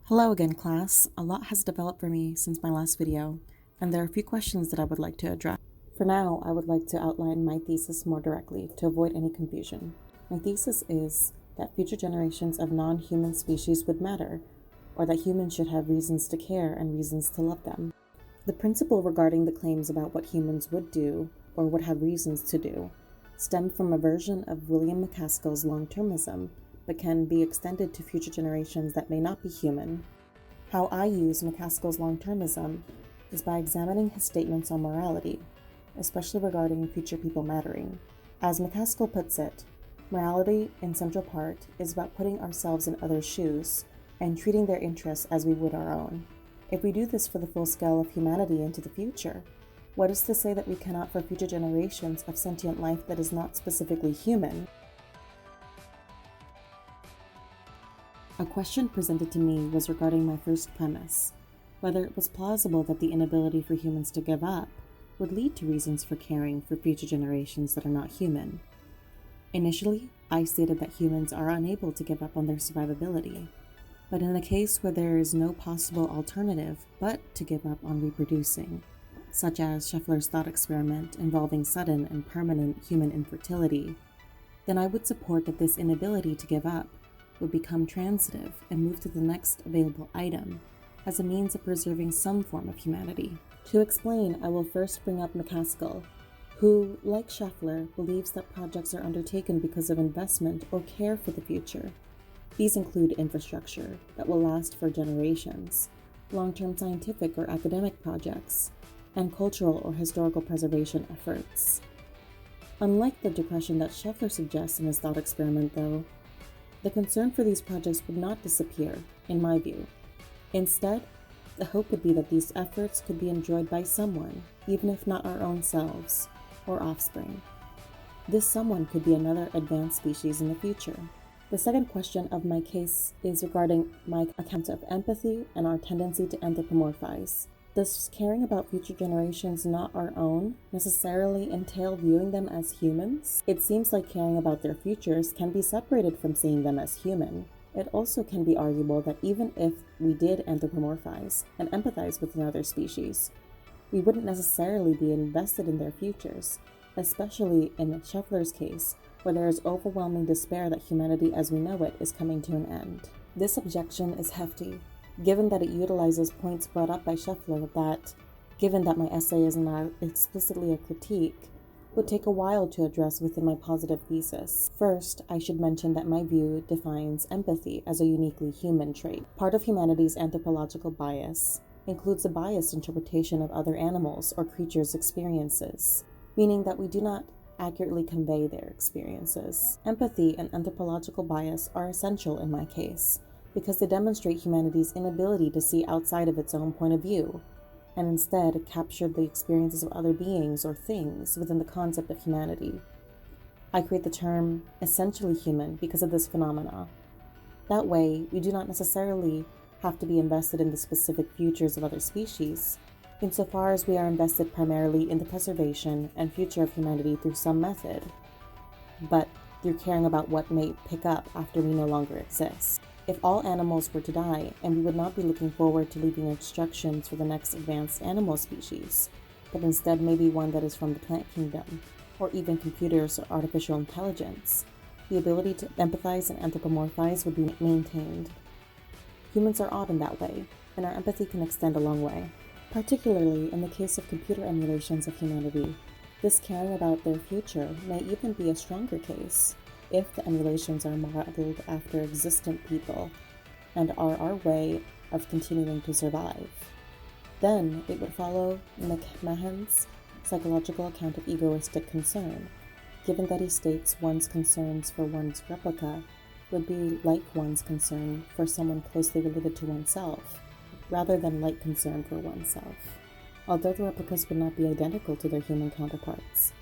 Hello again, class. A lot has developed for me since my last video, and there are a few questions that I would like to address. For now, I would like to outline my thesis more directly to avoid any confusion. My thesis is that future generations of non-human species would matter, or that humans should have reasons to care and reasons to love them. The principle regarding the claims about what humans would do, or would have reasons to do, stem from a version of William McCaskill's long-termism, but can be extended to future generations that may not be human. How I use McCaskill's long-termism is by examining his statements on morality, especially regarding future people mattering. As McCaskill puts it, morality, in central part, is about putting ourselves in others' shoes and treating their interests as we would our own. If we do this for the full scale of humanity into the future, what is to say that we cannot for future generations of sentient life that is not specifically human? A question presented to me was regarding my first premise, whether it was plausible that the inability for humans to give up would lead to reasons for caring for future generations that are not human. Initially, I stated that humans are unable to give up on their survivability, but in a case where there is no possible alternative but to give up on reproducing, such as Scheffler's thought experiment involving sudden and permanent human infertility, then I would support that this inability to give up would become transitive and move to the next available item as a means of preserving some form of humanity. To explain, I will first bring up McCaskill, who, like Scheffler, believes that projects are undertaken because of investment or care for the future. These include infrastructure that will last for generations, long-term scientific or academic projects, and cultural or historical preservation efforts. Unlike the depression that Scheffler suggests in his thought experiment, though, the concern for these projects would not disappear, in my view. Instead, the hope would be that these efforts could be enjoyed by someone, even if not our own selves or offspring. This someone could be another advanced species in the future. The second question of my case is regarding my account of empathy and our tendency to anthropomorphize. Does caring about future generations not our own necessarily entail viewing them as humans? It seems like caring about their futures can be separated from seeing them as human. It also can be arguable that even if we did anthropomorphize and empathize with another species, we wouldn't necessarily be invested in their futures, especially in Scheffler's case, where there is overwhelming despair that humanity as we know it is coming to an end. This objection is hefty, given that it utilizes points brought up by Scheffler that, given that my essay is not explicitly a critique, would take a while to address within my positive thesis. First, I should mention that my view defines empathy as a uniquely human trait. Part of humanity's anthropological bias includes a biased interpretation of other animals or creatures' experiences, meaning that we do not accurately convey their experiences. Empathy and anthropological bias are essential in my case, because they demonstrate humanity's inability to see outside of its own point of view, and instead capture the experiences of other beings or things within the concept of humanity. I create the term essentially human because of this phenomena. That way, we do not necessarily have to be invested in the specific futures of other species, insofar as we are invested primarily in the preservation and future of humanity through some method, but through caring about what may pick up after we no longer exist. If all animals were to die, and we would not be looking forward to leaving instructions for the next advanced animal species, but instead maybe one that is from the plant kingdom, or even computers or artificial intelligence, the ability to empathize and anthropomorphize would be maintained. Humans are odd in that way, and our empathy can extend a long way. Particularly in the case of computer emulations of humanity, this caring about their future may even be a stronger case if the emulations are modeled after existent people and are our way of continuing to survive. Then it would follow McMahon's psychological account of egoistic concern, given that he states one's concerns for one's replica would be like one's concern for someone closely related to oneself, rather than like concern for oneself. Although the replicas would not be identical to their human counterparts,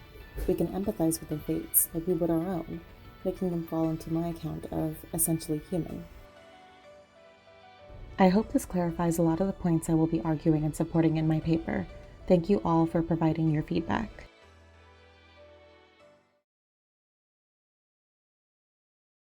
we can empathize with their fates like we would our own, making them fall into my account of essentially human. I hope this clarifies a lot of the points I will be arguing and supporting in my paper. Thank you all for providing your feedback.